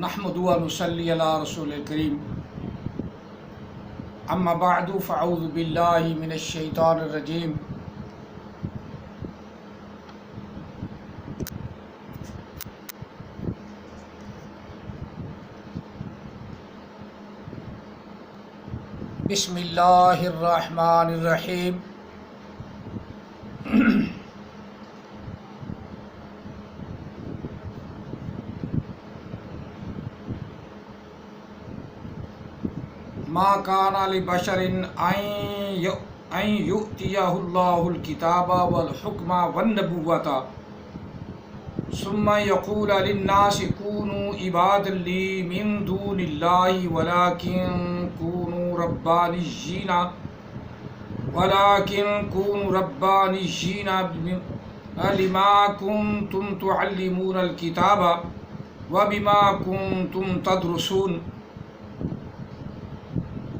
نحمد و نصلی علی رسول الکریم اما بعد فاعوذ باللہ من الشیطان الرجیم بسم اللہ الرحمن الرحیم ما کان لبشر ان یؤتیہ اللہ الکتاب والحکم والنبوۃ ثم یقول للناس کونوا عبادا لی من دون اللہ ولکن کونوا ربانیین بما کنتم تعلمون الکتاب وبما کنتم تدرسون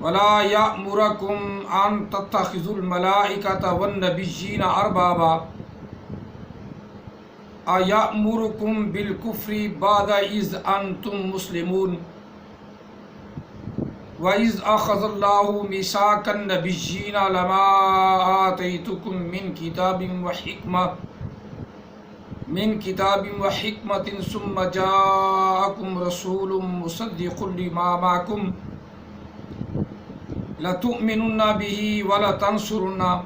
ولا یأمرکم ان تتخذوا الملائکۃ والنبیین اربابا ایأمرکم بالکفر بعد اذ انتم مسلمون وَإِذْ أَخَذَ اللَّهُ مِيثَاقَ النَّبِيِّينَ لَمَا آتَيْتُكُم مِّن كِتَابٍ وَحِكْمَةٍ ثُمَّ جَاءَكُمْ رَسُولٌ مُصَدِّقٌ لِّمَا مَعَكُمْ لَتُؤْمِنُنَّ بِهِ وَلَتَنصُرُنَّهُ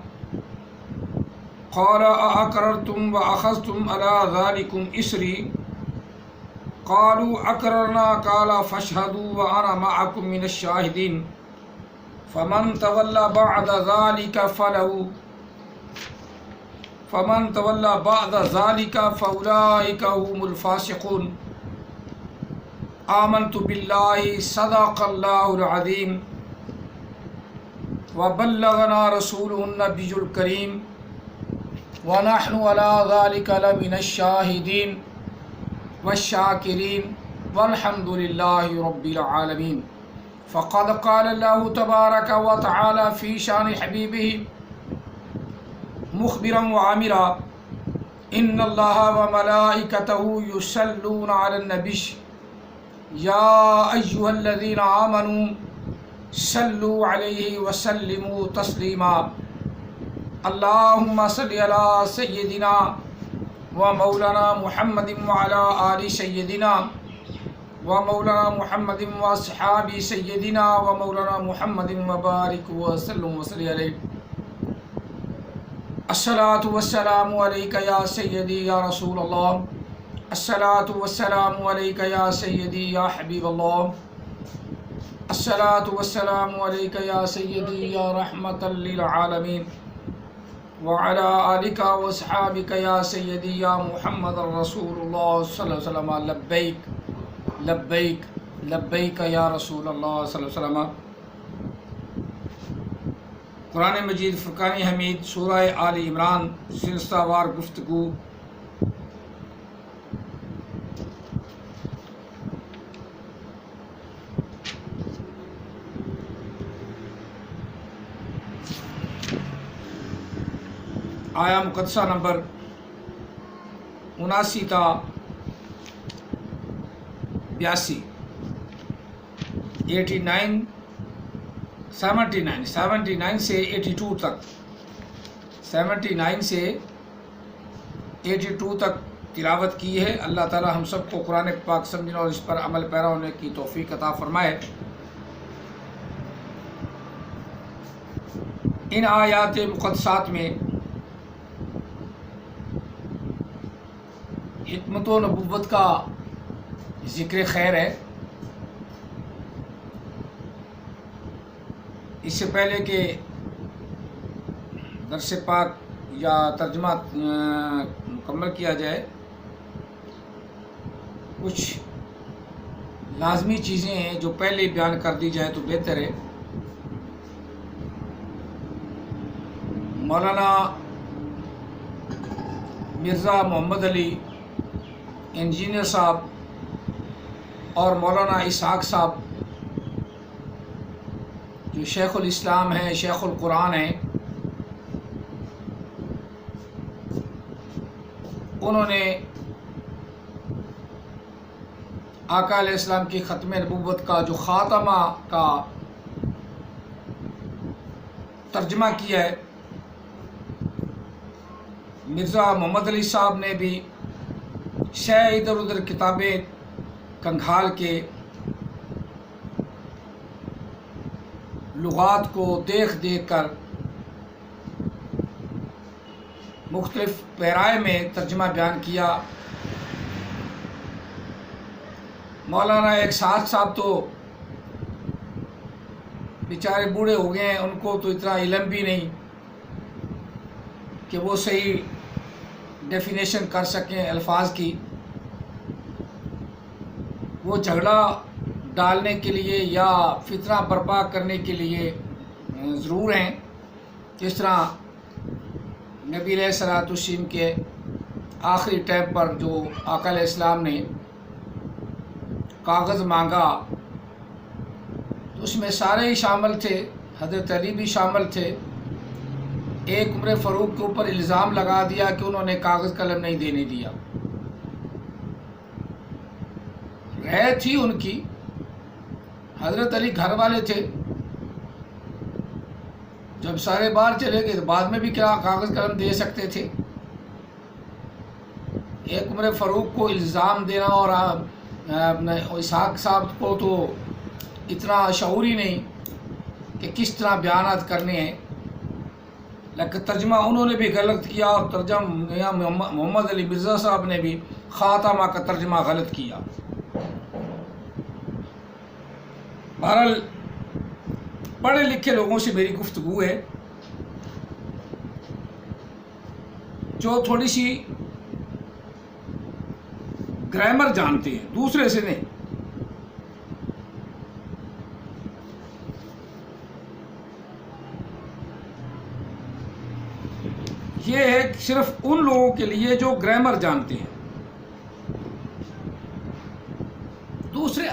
قَالَ أَأَقْرَرْتُمْ وَأَخَذْتُمْ عَلَىٰ ذَلِكُمْ إِصْرِي قالوا اقررنا قال فاشهدوا وانا معكم من الشاهدين فمن تولى بعد ذلك فاولئك هم الفاسقون آمنت بالله صدق الله العظيم وبلغنا رسوله النبي الكريم ونحن على ذلك لمن الشاهدين والشاکرین والحمد للہ رب العالمین فقد قال اللہ تبارک و تعالی فی شان حبیبہ مخبرا وعامرا ان اللہ وملائکتہ یصلون علی النبی یا ایہا الذین آمنوا صلوا علیہ وسلموا تسلیما اللہم صل علی سیدنا ومولانا محمد وعلى آل سيدنا ومولانا محمد واصحاب سيدنا ومولانا محمد وبارك وسلم وصلی علیہ الصلاة والسلام عليك يا سيدي يا رسول الله الصلاة والسلام عليك يا سيدي يا حبيب الله الصلاة والسلام عليك يا سيدي يا رحمة للعالمين وعلى آلك واصحابك يا سيدي يا محمد رسول الله صلى الله عليه وسلم لبيك لبيك لبيك يا رسول الله صلى الله عليه وسلم قرآن مجید فرقان حمید سورہ آل عمران سلسلہ وار گفتگو آیا مقدسہ نمبر 79 تا 82 79 سے 82 تک 79 سے 82 تک تلاوت کی ہے۔ اللہ تعالی ہم سب کو قرآن پاک سمجھنے اور اس پر عمل پیرا ہونے کی توفیق عطا فرمائے۔ ان آیات مقدسات میں حکمت و نبوت کا ذکر خیر ہے۔ اس سے پہلے کہ درس پاک یا ترجمہ مکمل کیا جائے، کچھ لازمی چیزیں ہیں جو پہلے بیان کر دی جائے تو بہتر ہے۔ مولانا مرزا محمد علی انجینئر صاحب اور مولانا اسحاق صاحب جو شیخ الاسلام ہیں، شیخ القرآن ہیں، انہوں نے آقا علیہ السلام کی ختم نبوت کا جو خاتمہ کا ترجمہ کیا ہے، مرزا محمد علی صاحب نے بھی شے ادھر ادھر کتابیں کنگھال کے لغات کو دیکھ کر مختلف پیرائے میں ترجمہ بیان کیا۔ مولانا ایک ساتھ صاحب تو بیچارے بوڑھے ہو گئے ہیں، ان کو تو اتنا علم بھی نہیں کہ وہ صحیح ڈیفینیشن کر سکیں الفاظ کی۔ وہ جھگڑا ڈالنے کے لیے یا فتنہ برپا کرنے کے لیے ضرور ہیں، جس طرح نبی علیہ الصلوۃ والسلام کے آخری ٹائم پر جو آقا علیہ السلام نے کاغذ مانگا تو اس میں سارے ہی شامل تھے، حضرت علی بھی شامل تھے۔ ایک عمر فاروق کے اوپر الزام لگا دیا کہ انہوں نے کاغذ قلم نہیں دینے دیا۔ رائے تھی ان کی، حضرت علی گھر والے تھے، جب سارے باہر چلے گئے تو بعد میں بھی کیا کاغذ قلم دے سکتے تھے؟ ایک عمر فاروق کو الزام دینا، اور اسحاق صاحب کو تو اتنا شعور ہی نہیں کہ کس طرح بیانات کرنے ہیں، لیکن ترجمہ انہوں نے بھی غلط کیا، اور ترجمہ محمد علی مرزا صاحب نے بھی خاتمہ کا ترجمہ غلط کیا۔ بہرحال پڑھے لکھے لوگوں سے میری گفتگو ہے، جو تھوڑی سی گرامر جانتے ہیں، دوسرے سے نہیں۔ یہ ہے صرف ان لوگوں کے لیے جو گرامر جانتے ہیں۔ دوسرے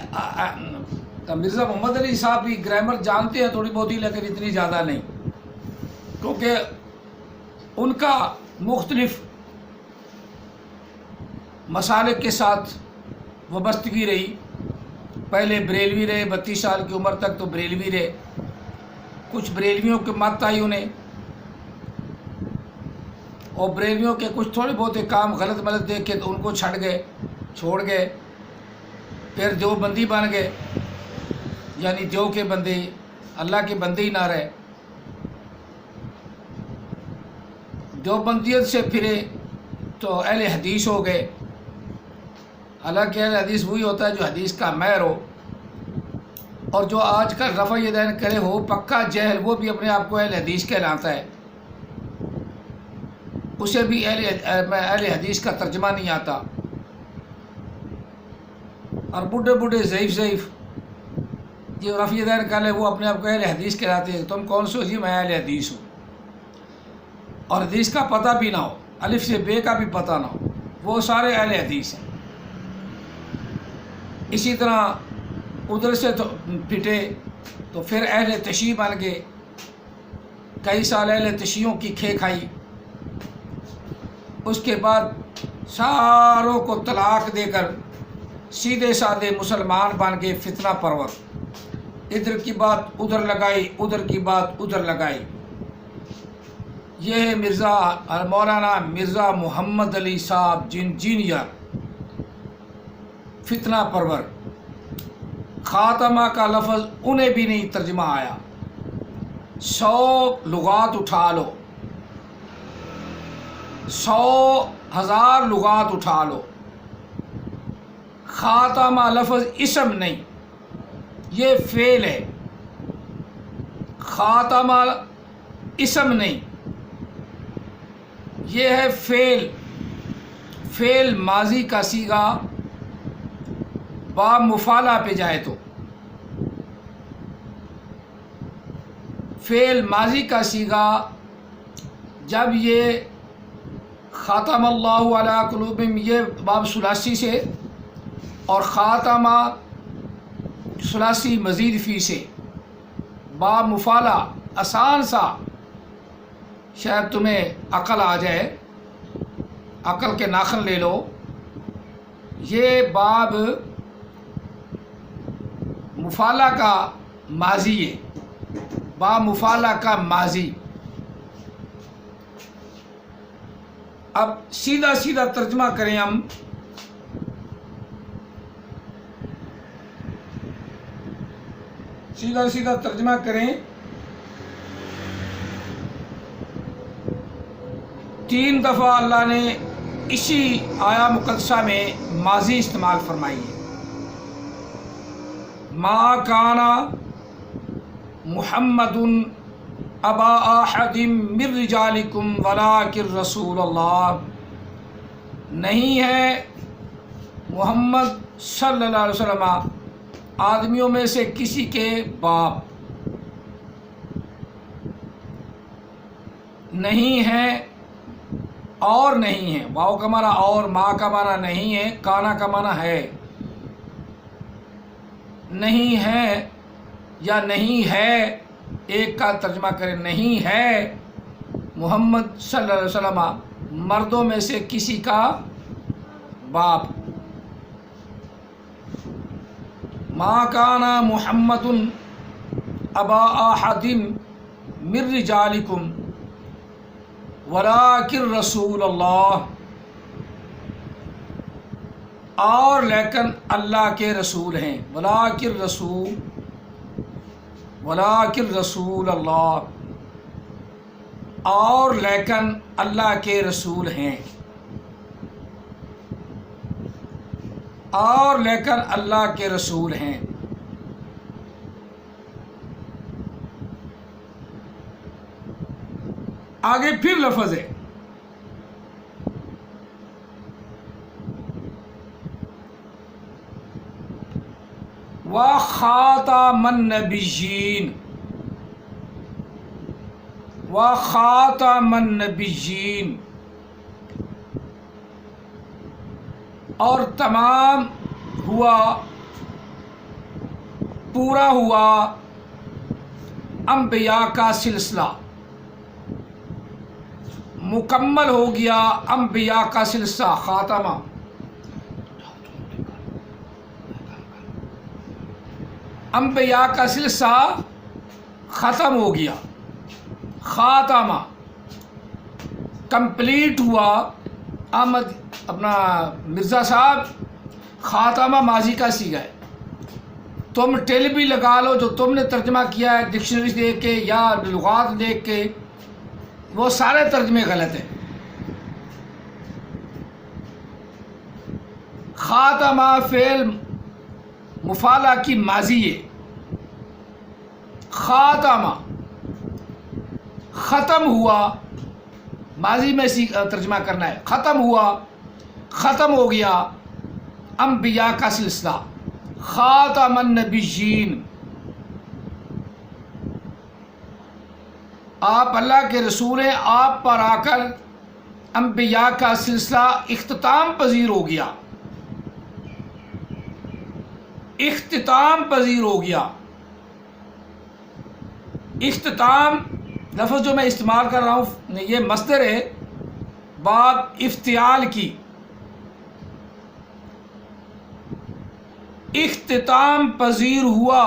مرزا محمد علی صاحب بھی گرامر جانتے ہیں تھوڑی بہت ہی، لیکن اتنی زیادہ نہیں، کیونکہ ان کا مختلف مسالک کے ساتھ وابستگی رہی۔ پہلے بریلوی رہے، 32 سال کی عمر تک تو بریلوی رہے، کچھ بریلویوں کے مت آئی انہیں، اور بریلویوں کے کچھ تھوڑے بہت کام غلط ملت دیکھ کے تو ان کو چھوڑ گئے، پھر دیوبندی بن گئے، یعنی دیو کے بندے، اللہ کے بندے ہی نہ رہے۔ دیوبندیت سے پھرے تو اہل حدیث ہو گئے، حالانکہ اہل حدیث وہی ہوتا ہے جو حدیث کا ماہر ہو، اور جو آج کل رفع یدین کرے ہو پکا جہل، وہ بھی اپنے آپ کو اہل حدیث کہلاتا ہے، اسے بھی اہل حدیث کا ترجمہ نہیں آتا۔ اور بوڑھے ضعیف جو رفع یدین کر لے وہ اپنے آپ کو اہل حدیث کہلاتے ہیں۔ تم کون سو؟ جی میں اہل حدیث ہوں، اور حدیث کا پتہ بھی نہ ہو، الف سے بے کا بھی پتہ نہ ہو، وہ سارے اہل حدیث ہیں۔ اسی طرح ادھر سے تو پھٹے تو پھر اہل تشیع بن گئے، کئی سال اہل تشیعوں کی کھے کھائی، اس کے بعد ساروں کو طلاق دے کر سیدھے سادے مسلمان بن گئے، فتنہ پرور، ادھر کی بات ادھر لگائی، ادھر کی بات ادھر لگائی۔ یہ ہے مولانا مرزا محمد علی صاحب انجینئر، فتنہ پرور۔ خاتمہ کا لفظ انہیں بھی نہیں ترجمہ آیا، 100 لغات اٹھا لو، 100,000 لغات اٹھا لو، خاتمہ لفظ اسم نہیں، یہ فعل ہے۔ خاتمہ اسم نہیں، یہ ہے فعل ماضی کا صیغہ با مفعلہ پہ جائے تو، فعل ماضی کا صیغہ جب یہ خاتم اللہ علی قلوبہم، یہ باب ثلاثی سے، اور خاتمہ ثلاثی مزید فی سے، باب مفعلہ، آسان سا، شاید تمہیں عقل آ جائے، عقل کے ناخن لے لو۔ یہ باب مفالہ کا ماضی ہے، با مفالہ کا ماضی۔ اب سیدھا سیدھا ترجمہ کریں ہم، سیدھا سیدھا ترجمہ کریں۔ 3 دفعہ اللہ نے اسی آیا مقدسہ میں ماضی استعمال فرمائی ہے۔ ما کان محمد ابا احد من رجالکم ولکن رسول اللہ، نہیں ہے محمد صلی اللہ علیہ وسلم آدمیوں میں سے کسی کے باپ، نہیں ہے اور نہیں ہے، واو کا معنی اور، ما کا معنی نہیں ہے، کانا کا معنی ہے، نہیں ہے یا نہیں ہے، ایک کا ترجمہ کریں نہیں ہے محمد صلی اللہ علیہ وسلم مردوں میں سے کسی کا باپ۔ ما کان محمد ابا احد من رجالکم ولکن رسول اللہ، اور لیکن اللہ کے رسول ہیں، ولکن رسول اللہ، اور لیکن اللہ کے رسول ہیں، اور لیکن اللہ کے رسول ہیں۔ آگے پھر لفظ ہے وَخَاتَمَ النَّبِيِّينَ، وَخَاتَمَ النَّبِيِّينَ، اور تمام ہوا، پورا ہوا انبیاء کا سلسلہ، مکمل ہو گیا انبیاء کا سلسلہ، خاتمہ، انبیاء کا سلسلہ ختم ہو گیا، خاتمہ کمپلیٹ ہوا۔ احمد اپنا مرزا صاحب، خاتمہ ماضی کا صیغہ ہے، تم ٹیل بھی لگا لو جو تم نے ترجمہ کیا ہے ڈکشنری دیکھ کے یا لغات دیکھ کے، وہ سارے ترجمے غلط ہیں۔ خاتمہ فعل مفالہ کی ماضی ہے، خاتمہ ختم ہوا، ماضی میں ترجمہ کرنا ہے، ختم ہوا، ختم ہو گیا انبیاء کا سلسلہ، خاتم النبیین، آپ اللہ کے رسول ہیں، آپ پر آ کر انبیاء کا سلسلہ اختتام پذیر ہو گیا، اختتام پذیر ہو گیا۔ اختتام لفظ جو میں استعمال کر رہا ہوں یہ مصدر ہے باب افتعال کی، اختتام پذیر ہوا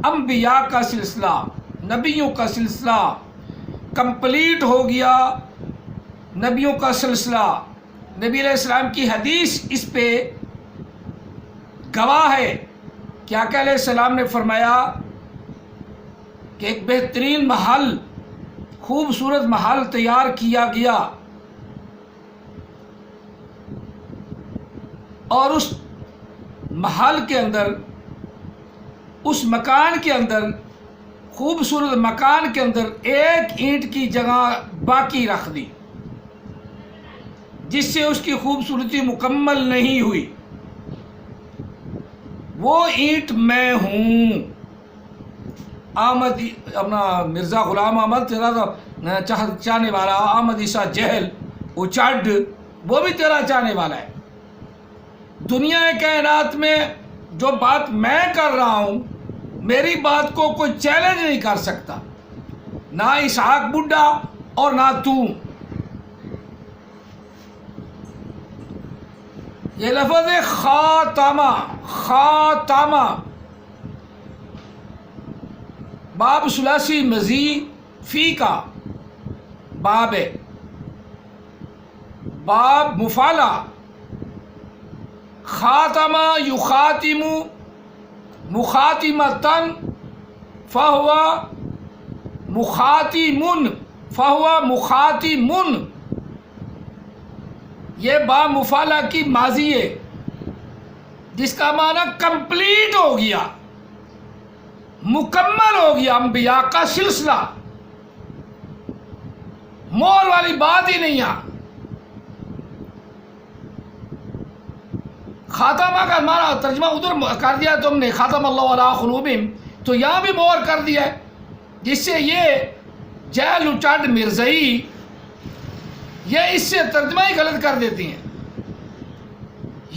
انبیاء کا سلسلہ، نبیوں کا سلسلہ کمپلیٹ ہو گیا، نبیوں کا سلسلہ۔ نبی علیہ السلام کی حدیث اس پہ گواہ ہے کہ آقا علیہ السلام نے فرمایا کہ ایک بہترین محل، خوبصورت محل تیار کیا گیا، اور اس محل کے اندر، اس مکان کے اندر، خوبصورت مکان کے اندر ایک اینٹ کی جگہ باقی رکھ دی، جس سے اس کی خوبصورتی مکمل نہیں ہوئی، وہ اینٹ میں ہوں۔ احمد اپنا مرزا غلام احمد تیرا چاہنے والا، احمد عیسیٰ جہل اچڈ وہ بھی تیرا چاہنے والا ہے۔ دنیا کائنات میں جو بات میں کر رہا ہوں، میری بات کو کوئی چیلنج نہیں کر سکتا، نہ اسحاق بڈھا اور نہ تو۔ یہ لفظ ہے خاتمہ، خاتمہ باب ثلاثی مزید فی کا باب ہے، باب مفالہ خاتم یخاتم مخاتمتن فہو مخاتمن فہو مخاتمن، یہ باب مفالہ کی ماضی ہے جس کا معنی کمپلیٹ ہو گیا، مکمل ہو گیا انبیاء کا سلسلہ، مور والی بات ہی نہیں ہے۔ خاتمہ کا ہمارا ترجمہ ادھر کر دیا تم نے، خاتم اللہ علی قلوبہم، تو یہاں بھی مور کر دیا ہے، جس سے یہ جہل اچاٹ مرزائی یہ اس سے ترجمہ ہی غلط کر دیتی ہیں۔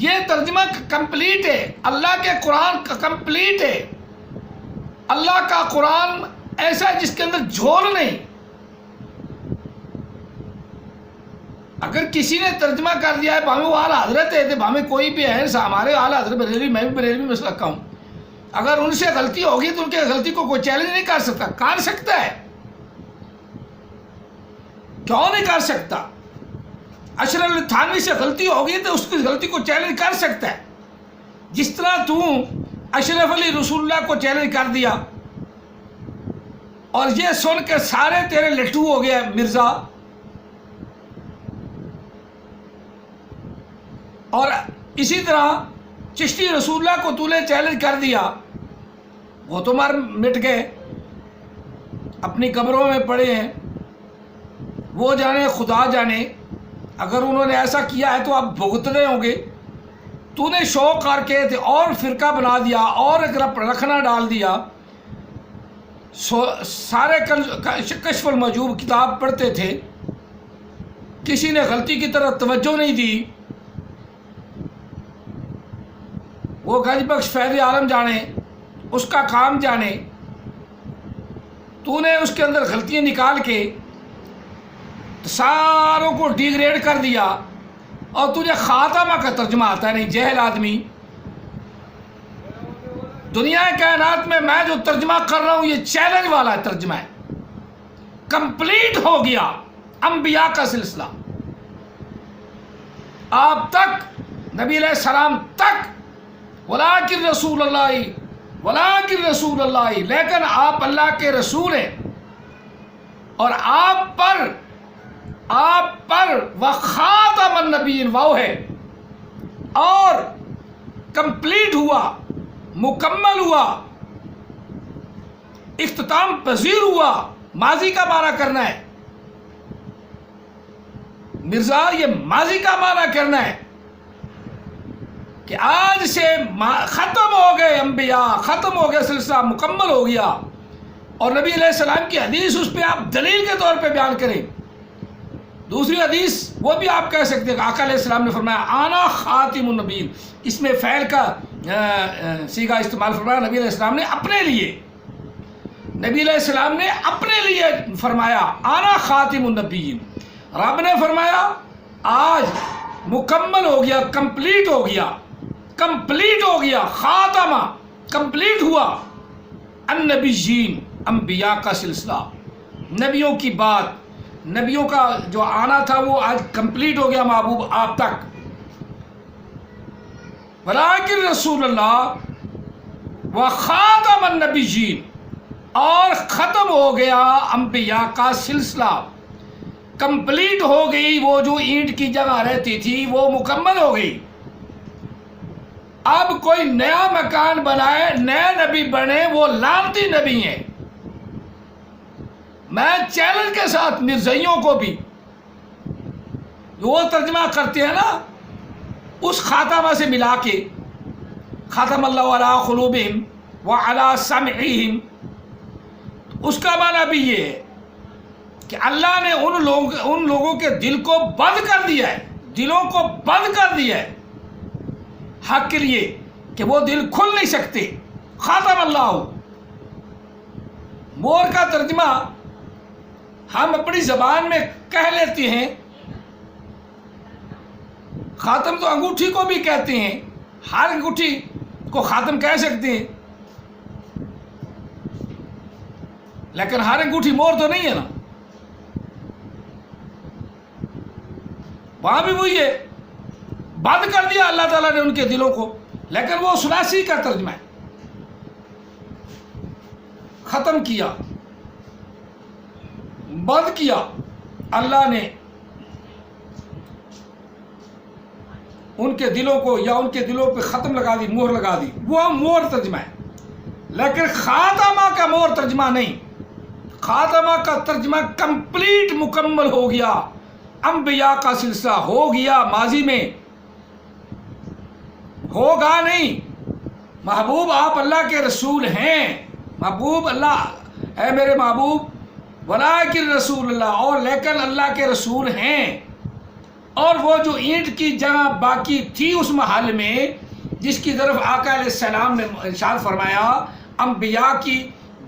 یہ ترجمہ کمپلیٹ ہے، اللہ کے قرآن کا کمپلیٹ ہے، اللہ کا قرآن ایسا ہے جس کے اندر جھول نہیں۔ اگر کسی نے ترجمہ کر دیا ہے بھاویں وہ اعلیٰ حضرت ہے تو بھاویں کوئی بھی ہے، ہمارے اعلیٰ حضرت بریلوی، میں بھی بریلوی مسلک کا ہوں، اگر ان سے غلطی ہوگی تو ان کے غلطی کو کوئی چیلنج نہیں کر سکتا، کر سکتا ہے، کیوں نہیں کر سکتا؟ اشرف علی تھانوی سے غلطی ہوگی تو اس کی غلطی کو چیلنج کر سکتا ہے، جس طرح تو اشرف علی رسول اللہ کو چیلنج کر دیا اور یہ سن کے سارے تیرے لٹو ہو گئے مرزا، اور اسی طرح چشتی رسول اللہ کو تو نے چیلنج کر دیا، وہ تو مر مٹ گئے، اپنی قبروں میں پڑے ہیں، وہ جانے خدا جانے، اگر انہوں نے ایسا کیا ہے تو آپ بھگتنے ہوں گے۔ تو نے شوق کر کے اور فرقہ بنا دیا اور ایک رکھنا ڈال دیا، سارے کشف المحجوب کتاب پڑھتے تھے، کسی نے غلطی کی طرف توجہ نہیں دی، وہ گنج بخش فیض عالم جانے، اس کا کام جانے، تو نے اس کے اندر غلطیاں نکال کے ساروں کو ڈیگریڈ کر دیا، اور تجھے خاتمہ کا ترجمہ آتا ہے نہیں، جہل آدمی۔ دنیا کائنات میں جو ترجمہ کر رہا ہوں یہ چیلنج والا ترجمہ ہے، کمپلیٹ ہو گیا انبیاء کا سلسلہ، آپ تک، نبی علیہ السلام تک، ولیکن رسول اللہ، ولیکن رسول اللہ، لیکن آپ اللہ کے رسول ہیں، اور آپ پر وخاتم النبیین وہ ہے، اور کمپلیٹ ہوا، مکمل ہوا، اختتام پذیر ہوا، ماضی کا معنی کرنا ہے مرزا، یہ ماضی کا معنی کرنا ہے کہ آج سے ختم ہو گئے انبیاء، ختم ہو گیا سلسلہ، مکمل ہو گیا، اور نبی علیہ السلام کی حدیث اس پہ آپ دلیل کے طور پہ بیان کریں۔ دوسری حدیث وہ بھی آپ کہہ سکتے ہیں کہ آقا علیہ السلام نے فرمایا آنا خاتم النبیین، اس میں فعل کا صیغہ استعمال فرمایا، نبی علیہ السلام نے اپنے لیے، نبی علیہ السلام نے اپنے لیے فرمایا آنا خاتم النبیین، رب نے فرمایا آج مکمل ہو گیا، کمپلیٹ ہو گیا، کمپلیٹ ہو گیا، خاتمہ کمپلیٹ ہوا، النبیین، انبیاء کا سلسلہ، نبیوں کی بات، نبیوں کا جو آنا تھا وہ آج کمپلیٹ ہو گیا محبوب آپ تک، ولیکن رسول اللہ وخاتم النبیین، اور ختم ہو گیا انبیاء کا سلسلہ، کمپلیٹ ہو گئی، وہ جو اینٹ کی جگہ رہتی تھی وہ مکمل ہو گئی، اب کوئی نیا مکان بنائے، نئے نبی بنے، وہ لعنتی نبی ہیں۔ میں چیلنج کے ساتھ مرزائیوں کو بھی جو وہ ترجمہ کرتے ہیں نا اس خاتمہ سے ملا کے، ختم اللہ علی قلوبہم وعلی سمعہم، اس کا معنی بھی یہ ہے کہ اللہ نے ان لوگوں کے دل کو بند کر دیا ہے، دلوں کو بند کر دیا ہے حق کے لیے کہ وہ دل کھل نہیں سکتے، خاتم اللہ۔ مور کا ترجمہ ہم اپنی زبان میں کہہ لیتے ہیں، خاتم تو انگوٹھی کو بھی کہتے ہیں، ہر انگوٹھی کو خاتم کہہ سکتے ہیں، لیکن ہر انگوٹھی مور تو نہیں ہے نا، وہاں بھی وہی ہے، بند کر دیا اللہ تعالیٰ نے ان کے دلوں کو، لیکن وہ ثلاثی کا ترجمہ ہے، ختم کیا، بند کیا اللہ نے ان کے دلوں کو، یا ان کے دلوں پہ ختم لگا دی، مہر لگا دی، وہ مہر ترجمہ ہے، لیکن خاتمہ کا مہر ترجمہ نہیں۔ خاتمہ کا ترجمہ کمپلیٹ، مکمل ہو گیا، انبیاء کا سلسلہ ہو گیا، ماضی میں ہوگا نہیں۔ محبوب آپ اللہ کے رسول ہیں، محبوب اللہ ہے میرے محبوب، ولیکن رسول اللہ، اور لیکن اللہ کے رسول ہیں۔ اور وہ جو اینٹ کی جگہ باقی تھی اس محل میں، جس کی طرف آقا علیہ السلام نے ارشاد فرمایا انبیاء کی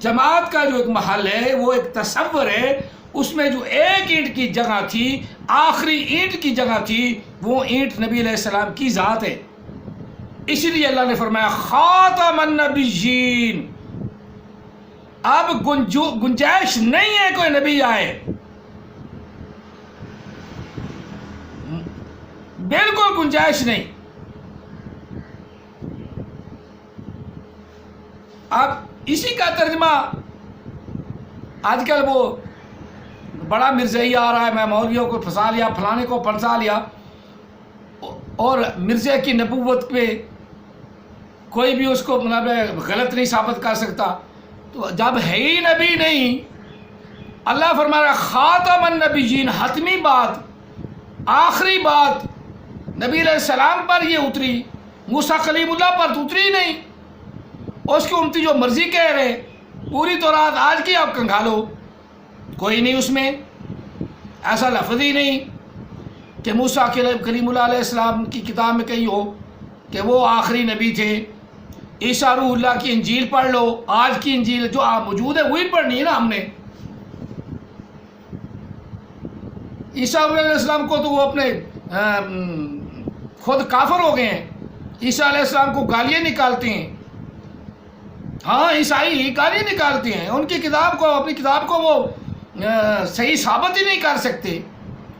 جماعت کا جو ایک محل ہے، وہ ایک تصور ہے، اس میں جو ایک اینٹ کی جگہ تھی، آخری اینٹ کی جگہ تھی، وہ اینٹ نبی علیہ السلام کی ذات ہے۔ اسی لیے اللہ نے فرمایا خاتم النبیین، اب گنجائش نہیں ہے کوئی نبی آئے، بالکل گنجائش نہیں۔ اب اسی کا ترجمہ آج کل وہ بڑا مرزائی آ رہا ہے، میں مولویوں کو پھنسا لیا، فلانے کو پھنسا لیا، اور مرزا کی نبوت پہ کوئی بھی اس کو غلط نہیں ثابت کر سکتا۔ تو جب ہے ہی نبی نہیں، اللہ فرما رہا خاتم النبیین، حتمی بات، آخری بات نبی علیہ السلام پر یہ اتری، موسیٰ کلیم اللہ پر تو اتری نہیں۔ اس کی امتی جو مرضی کہہ رہے، پوری تورات آج کی آپ کنگھالو، کوئی نہیں اس میں ایسا لفظ ہی نہیں کہ موسیٰ کلیم اللہ علیہ السلام کی کتاب میں کہیں ہو کہ وہ آخری نبی تھے۔ عیسیٰ روح اللہ کی انجیل پڑھ لو، آج کی انجیل جو موجود ہے وہی پڑھنی ہے نا ہم نے۔ عیسیٰ علیہ السلام کو تو وہ اپنے خود کافر ہو گئے ہیں، عیسیٰ علیہ السلام کو گالیاں نکالتے ہیں، ہاں عیسائی گالیاں نکالتے ہیں، ان کی کتاب کو، اپنی کتاب کو وہ صحیح ثابت ہی نہیں کر سکتے۔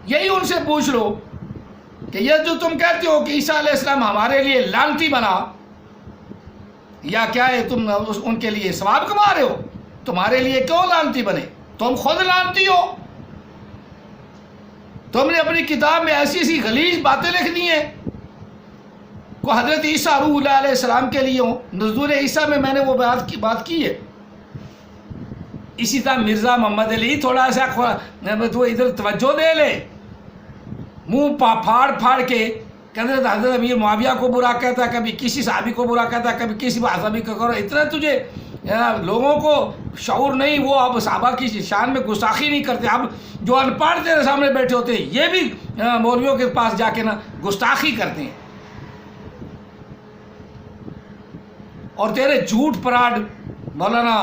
یہی ان سے پوچھ لو کہ یہ جو تم کہتے ہو کہ عیسیٰ علیہ السلام ہمارے لیے لعنتی بنا، یا کیا ہے تم ان کے لیے ثواب کما رہے ہو؟ تمہارے لیے کیوں لعنتی بنے؟ تم خود لعنتی ہو، تم نے اپنی کتاب میں ایسی ایسی غلیظ باتیں لکھ دی ہیں کو حضرت عیسیٰ روح اللہ علیہ السلام کے لیے ہوں۔ نزول عیسیٰ میں نے وہ بات کی ہے۔ اسی طرح مرزا محمد علی تھوڑا سا تو ادھر توجہ دے لے، منہ پھاڑ کے حضرت امیر معاویہ کو برا کہتا ہے، کبھی کسی صحابی کو برا کہتا ہے، کبھی کسی صحابی کو کرو، اتنا تجھے لوگوں کو شعور نہیں، وہ اب صحابہ کی شان میں گستاخی نہیں کرتے۔ اب جو ان پڑھ تیرے سامنے بیٹھے ہوتے ہیں یہ بھی مولویوں کے پاس جا کے نا گستاخی کرتے ہیں، اور تیرے جھوٹ پراڈ مولانا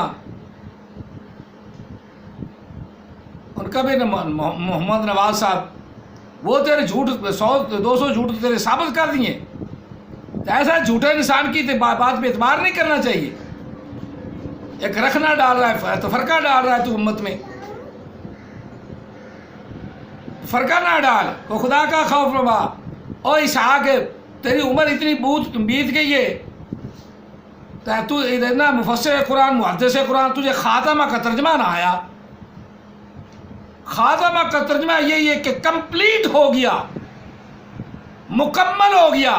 ان کا بھی محمد نواز صاحب، وہ تیرے جھوٹ 100-200 جھوٹ تیرے ثابت کر دیے۔ ایسا جھوٹے انسان کی بات پہ اعتبار نہیں کرنا چاہیے۔ ایک رکھنا ڈال رہا ہے، تو فرقہ ڈال رہا ہے تو امت میں، فرقہ نہ ڈال، کو خدا کا خوف روا۔ اور اسحاق تیری عمر اتنی بیت گئی ہے، تو اتنا مفسر قرآن، محدث قرآن، تجھے خاتمہ کا ترجمہ نہ آیا؟ خاتمہ کا ترجمہ یہی ہے کہ کمپلیٹ ہو گیا، مکمل ہو گیا،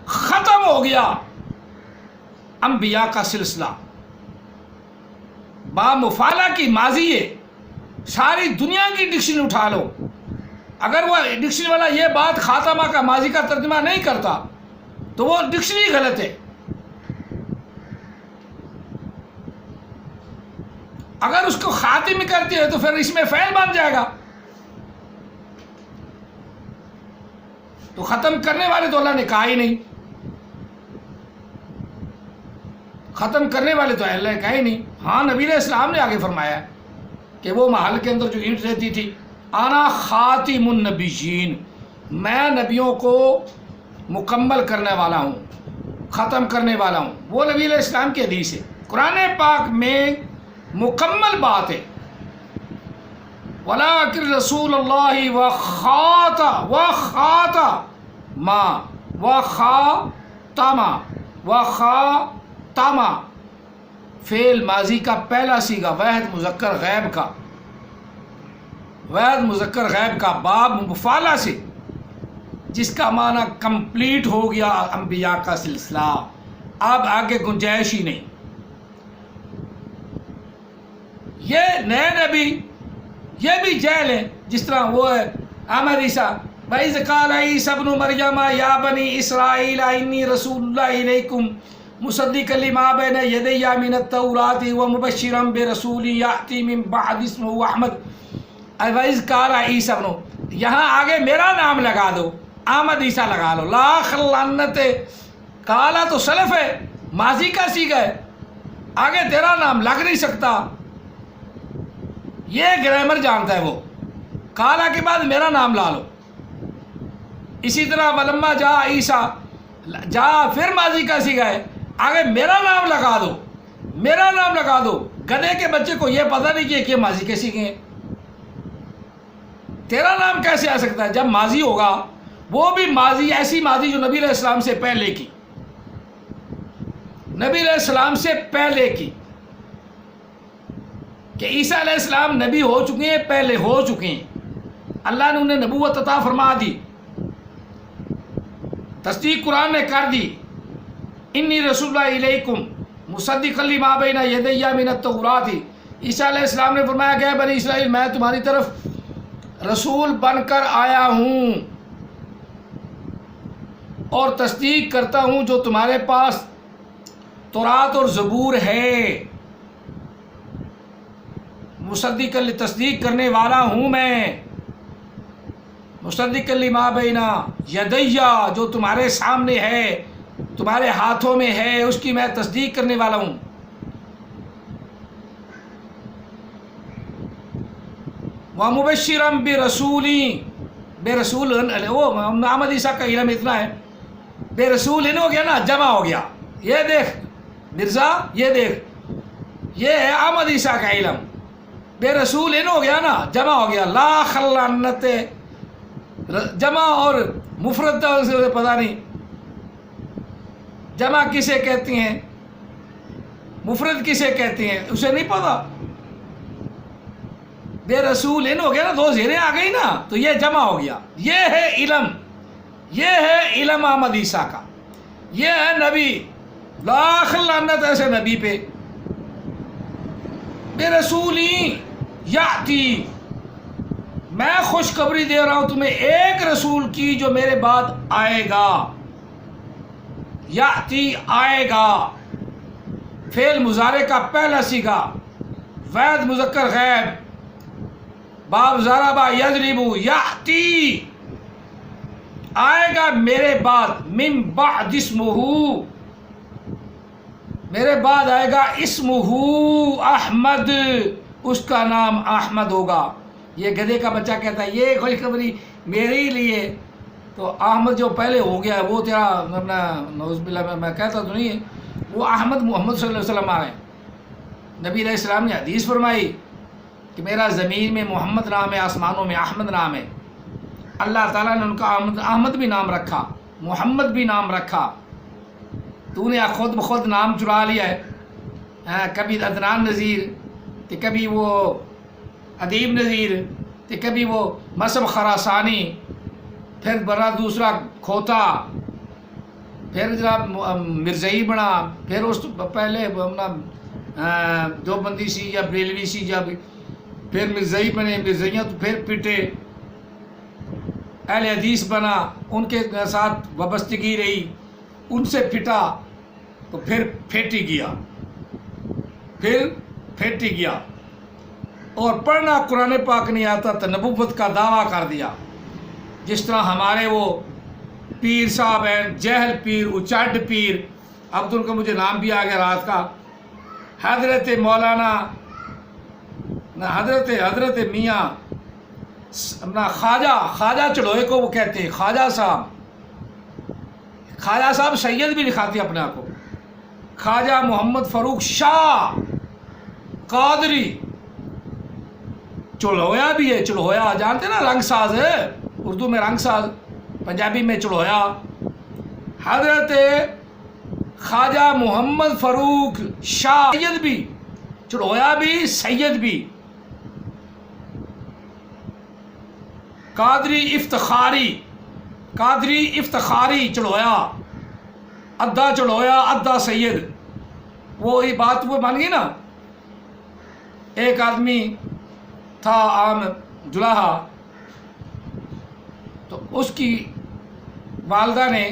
ختم ہو گیا انبیاء کا سلسلہ۔ با مفعلہ کی ماضی ہے، ساری دنیا کی ڈکشنری اٹھا لو، اگر وہ ڈکشنری والا یہ بات خاتمہ کا ماضی کا ترجمہ نہیں کرتا تو وہ ڈکشنری غلط ہے۔ اگر اس کو خاتم کرتی ہے تو پھر اس میں فعل بن جائے گا۔ تو ختم کرنے والے تو اللہ نے کہا ہی نہیں، ختم کرنے والے تو اللہ نے کہا ہی نہیں۔ ہاں نبی علیہ السلام نے آگے فرمایا کہ وہ محل کے اندر جو اینٹ رہتی تھی، انا خاتم النبیین، میں نبیوں کو مکمل کرنے والا ہوں، ختم کرنے والا ہوں۔ وہ نبی علیہ السلام کی حدیث ہے۔ قرآن پاک میں مکمل بات ہے. ولیکن رسول اللہ وخاتم فعل ماضی کا پہلا صیغہ واحد مذکر غیب کا، واحد مذکر غیب کا باب مفعلہ سے، جس کا معنی کمپلیٹ ہو گیا انبیاء کا سلسلہ، اب آگے گنجائش ہی نہیں. یہ نئے نبی یہ بھی جیل ہے، جس طرح وہ ہے احمد عیسیٰ. وَإِذْ قَالَ عِيسَى ابْنُ مَرْيَمَ يَا بَنِي إِسْرَائِيلَ إِنِّي رَسُولُ اللَّهِ إِلَيْكُمْ مُصَدِّقًا لِمَا بَيْنَ يَدَيَّ مِنَ التَّوْرَاةِ وَمُبَشِّرًا بِرَسُولٍ يَأْتِي مِن بَعْدِي اسْمُهُ أَحْمَدُ. وَإِذْ قَالَ عِيسَى ابْنُ، یہاں آگے میرا نام لگا دو، احمد عیسیٰ لگا لو. لا خلانت کالا تو سلف ہے، ماضی کا صیغہ ہے، آگے تیرا نام لگ نہیں سکتا. یہ گرامر جانتا ہے وہ. کالا کے بعد میرا نام لا لو. اسی طرح ولما جا عیسیٰ، جا پھر ماضی کا صیغہ ہے، آگے میرا نام لگا دو، میرا نام لگا دو. گدھے کے بچے کو یہ پتہ نہیں کہ ماضی کے صیغے ہیں. تیرا نام کیسے آ سکتا ہے جب ماضی ہوگا؟ وہ بھی ماضی، ایسی ماضی جو نبی علیہ السلام سے پہلے کی، نبی علیہ السلام سے پہلے کی، کہ عیسیٰ علیہ السلام نبی ہو چکے ہیں، پہلے ہو چکے ہیں، اللہ نے انہیں نبوت عطا فرما دی، تصدیق قرآن نے کر دی. انی رسول اللہ الیکم مصدقا لما بین یدی من التوراۃ. عیسیٰ علیہ السلام نے فرمایا کہ بنی اسرائیل میں تمہاری طرف رسول بن کر آیا ہوں اور تصدیق کرتا ہوں جو تمہارے پاس تورات اور زبور ہے. مصدق تصدیق کرنے والا ہوں میں، مصدق لما بین یدیّ جو تمہارے سامنے ہے، تمہارے ہاتھوں میں ہے، اس کی میں تصدیق کرنے والا ہوں. وَمُبَشِّرًا بِرَسُولٍ، بے رسول، وہ محمد عیسیٰ کا علم اتنا ہے، بے رسول ہو گیا نا، جمع ہو گیا. یہ دیکھ مرزا، یہ دیکھ، یہ ہے احمد عیسیٰ کا علم. بے رسول ہو گیا نا، جمع ہو گیا. لا خلانت جمع اور مفرد سے پتہ نہیں، جمع کسے کہتی ہیں، مفرد کسے کہتی ہیں، اسے نہیں پتا. بے رسول ہو گیا نا، دو زیریں آ گئی نا، تو یہ جمع ہو گیا. یہ ہے علم، یہ ہے علم احمد عیسیٰ کا، یہ ہے نبی. لاکھ لعنت ایسے نبی پہ. بے رسولی یاتی، میں خوشخبری دے رہا ہوں تمہیں ایک رسول کی جو میرے بعد آئے گا. یاتی آئے گا، فعل مضارع کا پہلا صیغہ واحد مذکر غیب، باب ضربہ یضرب. یاتی آئے گا میرے بعد، من بعد اسمہ، میرے بعد آئے گا اسمہ احمد، اس کا نام احمد ہوگا. یہ گدھے کا بچہ کہتا ہے یہ خوشخبری میرے لیے، تو احمد جو پہلے ہو گیا وہ تیرا اپنا نعوذ باللہ میں کہتا تو نہیں ہے، وہ احمد محمد صلی اللہ علیہ وسلم آ رہے ہیں. نبی علیہ السلام نے حدیث فرمائی کہ میرا زمین میں محمد نام ہے، آسمانوں میں احمد نام ہے. اللہ تعالیٰ نے ان کا احمد بھی نام رکھا، محمد بھی نام رکھا. تو نے خود بخود نام چرا لیا ہے. کبھی عدنان نذیر، تو کبھی وہ ادیب نذیر، تو کبھی وہ مصعب خراسانی، پھر بڑا دوسرا کھوتا، پھر جناب مرزئی بنا، پھر اس پہلے اپنا دیوبندی سی یا بریلوی سی، جب پھر مرزئی بنے، مرزئیاں تو پھر پٹے، اہل حدیث بنا، ان کے ساتھ وابستگی رہی، ان سے پھٹا تو پھر پھیٹی گیا، پھر پھیٹی گیا. اور پڑھنا قرآن پاک نہیں آتا تو نبوت کا دعویٰ کر دیا. جس طرح ہمارے وہ پیر صاحب ہیں، جہل پیر، اچڈ پیر، اب تو ان کا مجھے نام بھی آ گیا رات کا، حضرت مولانا حضرت میاں اپنا خواجہ چڑوئے کو وہ کہتے ہیں خواجہ صاحب سید بھی لکھاتے اپنے آپ کو. خواجہ محمد فاروق شاہ، قادری، چڑھویا بھی ہے، چڑھویا جانتے نا رنگ ساز ہے، اردو میں رنگ ساز، پنجابی میں چڑھویا۔ حضرت خواجہ محمد فاروق شاہ سید بھی، چڑھویا بھی سید بھی۔ قادری افتخاری چڑھویا، ادھا چڑھویا ادھا سید۔ وہی بات وہ بن گئی نا، ایک آدمی تھا عام جلاہا، تو اس کی والدہ نے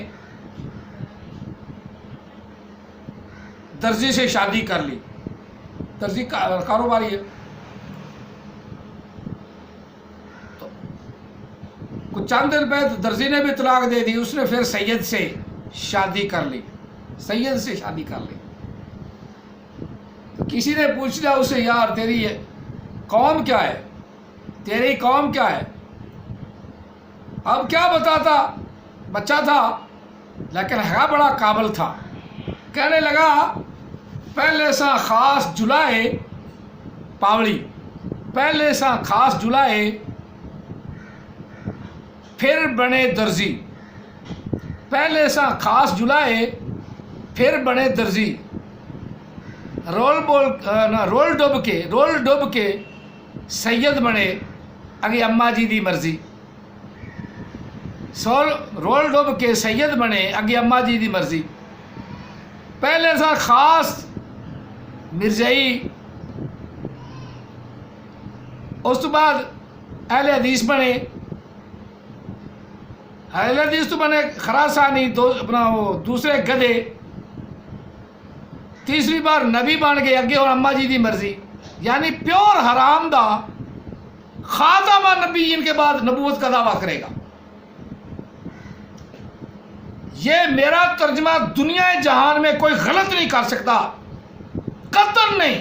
درزی سے شادی کر لی، درزی کاروباری ہے، کچھ چند دن بعد درزی نے بھی طلاق دے دی، اس نے پھر سید سے شادی کر لی، سید سے شادی کر لی۔ تو کسی نے پوچھ لیا اسے، یار تیری قوم کیا ہے، تیری قوم کیا ہے؟ اب کیا بتاتا، بچہ تھا لیکن ہے بڑا قابل تھا۔ کہنے لگا پہلے سا خاص جلائے پاوڑی، پہلے سا خاص جلائے پھر بنے درزی، پہلے سا خاص جلائے پھر بنے درزی، رول ڈب کے سید بنے اگے اماں جی دی مرضی، رول ڈب کے سید بنے اگے اماں جی دی مرضی۔ پہلے سا خاص مرزائی، اس تو بعد اہل حدیث بنے، اہل حدیث تو بنے خراسانی، دوسرے گدے، تیسری بار نبی بن گئے اگے اور اماں جی دی مرضی، یعنی پیور حرام دا خاتمہ نبیین کے بعد نبوت کا دعویٰ کرے گا۔ یہ میرا ترجمہ دنیا جہان میں کوئی غلط نہیں کر سکتا، قطعاً نہیں۔